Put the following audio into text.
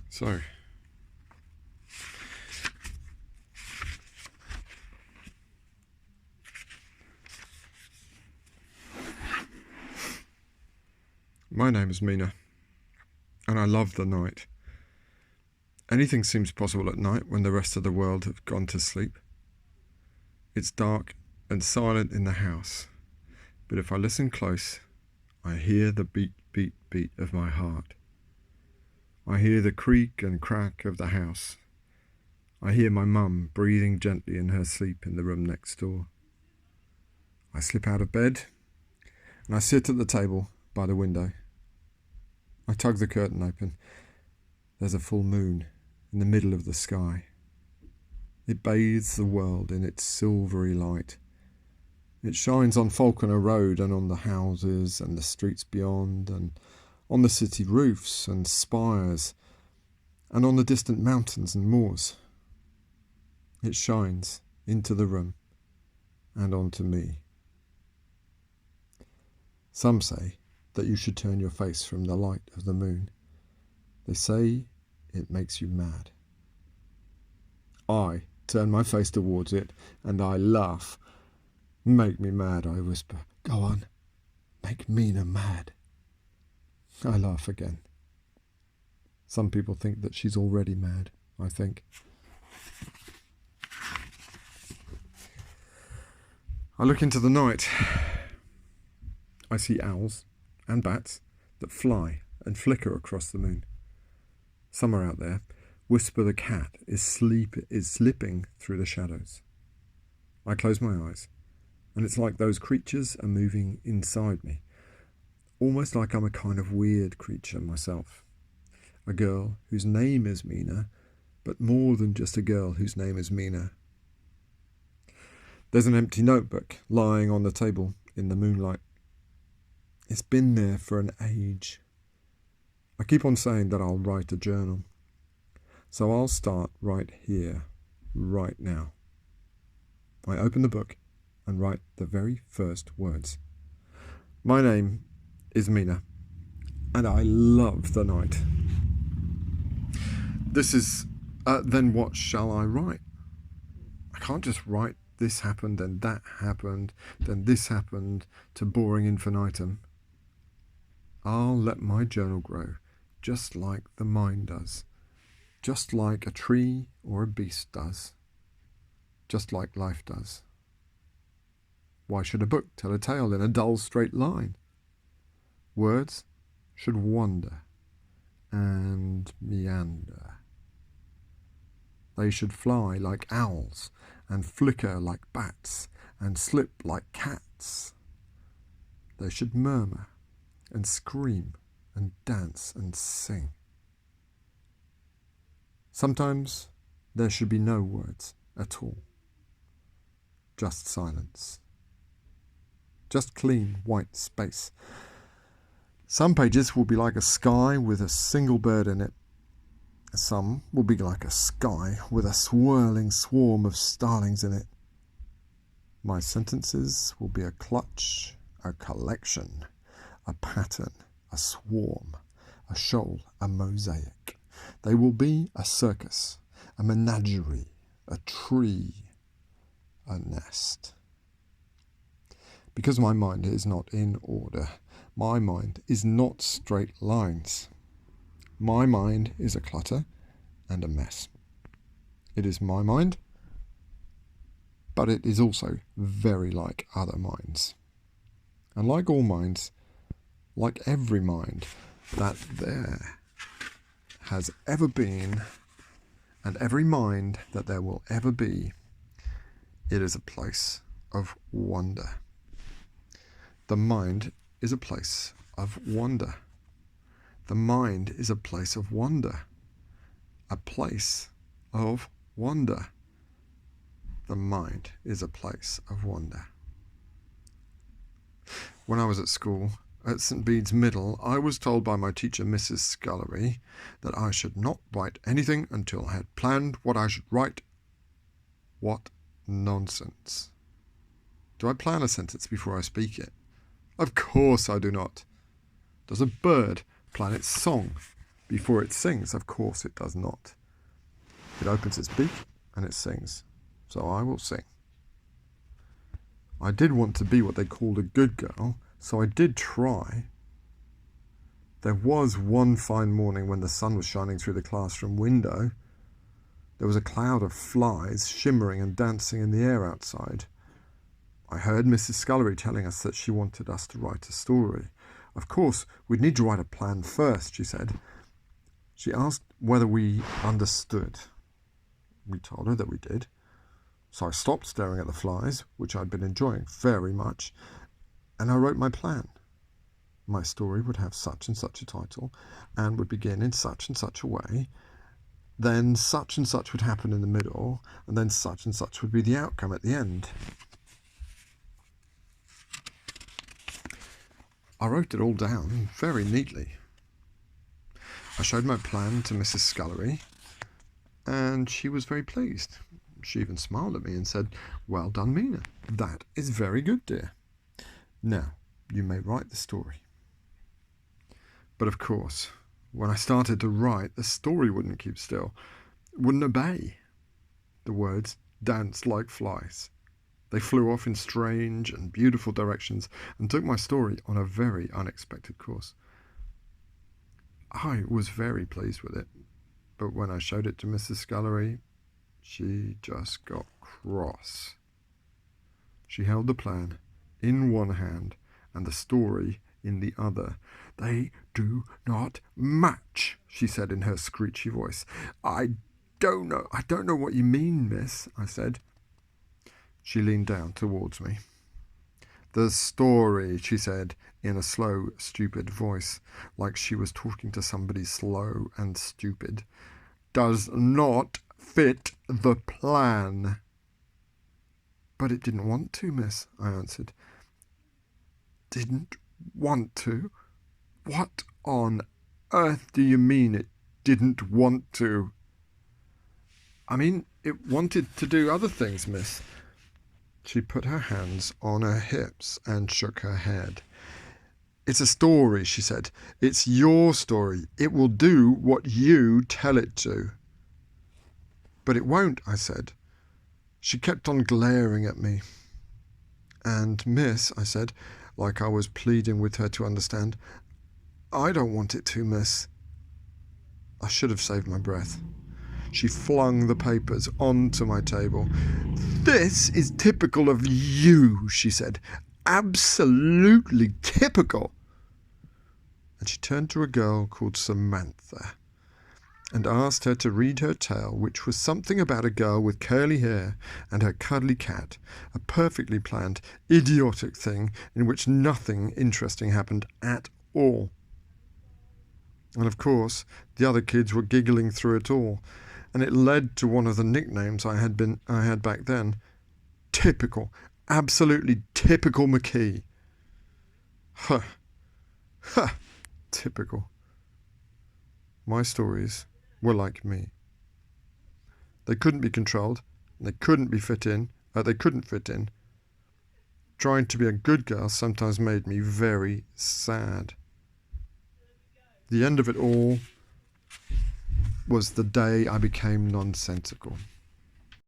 So, my name is Mina, and I love the night. Anything seems possible at night when the rest of the world have gone to sleep. It's dark and silent in the house, but if I listen close, I hear the beat, beat, beat of my heart. I hear the creak and crack of the house. I hear my mum breathing gently in her sleep in the room next door. I slip out of bed, and I sit at the table by the window. I tug the curtain open. There's a full moon in the middle of the sky. It bathes the world in its silvery light. It shines on Falconer Road and on the houses and the streets beyond, and on the city roofs and spires, and on the distant mountains and moors. It shines into the room and onto me. Some say that you should turn your face from the light of the moon. They say it makes you mad. I turn my face towards it and I laugh. Make me mad, I whisper. Go on, make Mina mad. I laugh again. Some people think that she's already mad, I think. I look into the night. I see owls and bats that fly and flicker across the moon. Somewhere out there, Whisper the cat is slipping through the shadows. I close my eyes, and it's like those creatures are moving inside me, almost like I'm a kind of weird creature myself. A girl whose name is Mina, but more than just a girl whose name is Mina. There's an empty notebook lying on the table in the moonlight. It's been there for an age. I keep on saying that I'll write a journal. So I'll start right here, right now. I open the book and write the very first words. My name is Mina, and I love the night. This is, then what shall I write? I can't just write this happened, then that happened, then this happened to boring infinitum. I'll let my journal grow, just like the mind does. Just like a tree or a beast does. Just like life does. Why should a book tell a tale in a dull straight line? Words should wander and meander. They should fly like owls and flicker like bats and slip like cats. They should murmur and scream and dance and sing. Sometimes there should be no words at all. Just silence. Just clean white space. Some pages will be like a sky with a single bird in it. Some will be like a sky with a swirling swarm of starlings in it. My sentences will be a clutch, a collection, a pattern, a swarm, a shoal, a mosaic. They will be a circus, a menagerie, a tree, a nest. Because my mind is not in order, my mind is not straight lines. My mind is a clutter and a mess. It is my mind, but it is also very like other minds. And like all minds, like every mind that there has ever been, and every mind that there will ever be, it is a place of wonder. The mind is a place of wonder. The mind is a place of wonder. A place of wonder. The mind is a place of wonder. When I was at school, at St. Bede's Middle, I was told by my teacher, Mrs. Scullery, that I should not write anything until I had planned what I should write. What nonsense. Do I plan a sentence before I speak it? Of course I do not. Does a bird plan its song? before it sings. Of course it does not. It opens its beak and it sings. So I will sing. I did want to be what they called a good girl, so I did try. There was one fine morning when the sun was shining through the classroom window. There was a cloud of flies shimmering and dancing in the air outside. I heard Mrs. Scullery telling us that she wanted us to write a story. Of course, we'd need to write a plan first, she said. She asked whether we understood. We told her that we did. So I stopped staring at the flies, which I'd been enjoying very much, and I wrote my plan. My story would have such and such a title, and would begin in such and such a way. Then such and such would happen in the middle, and then such and such would be the outcome at the end. I wrote it all down very neatly. I showed my plan to Mrs. Scullery, and she was very pleased. She even smiled at me and said, "Well done, Mina. That is very good, dear. Now, you may write the story." But of course, when I started to write, the story wouldn't keep still, wouldn't obey. The words danced like flies. They flew off in strange and beautiful directions and took my story on a very unexpected course. I was very pleased with it, but when I showed it to Mrs. Scullery, she just got cross. She held the plan in one hand and the story in the other. "They do not match," she said in her screechy voice. I don't know what you mean, miss," I said. She leaned down towards me. "The story," she said in a slow, stupid voice, like she was talking to somebody slow and stupid, "does not fit the plan." "But it didn't want to, miss," I answered. "Didn't want to? What on earth do you mean it didn't want to?" "I mean, it wanted to do other things, miss." She put her hands on her hips and shook her head. "It's a story," she said. "It's your story. It will do what you tell it to." "But it won't," I said. She kept on glaring at me. "And, miss," I said, like I was pleading with her to understand, "I don't want it to, miss." I should have saved my breath. She flung the papers onto my table. "This is typical of you," she said. "Absolutely typical." And she turned to a girl called Samantha and asked her to read her tale, which was something about a girl with curly hair and her cuddly cat, a perfectly planned, idiotic thing in which nothing interesting happened at all. And of course, the other kids were giggling through it all, and it led to one of the nicknames I had back then. Typical, absolutely typical McKee. Huh. Huh. Typical. My stories were like me. They couldn't be controlled, and they couldn't fit in. Trying to be a good girl sometimes made me very sad. The end of it all was the day I became nonsensical.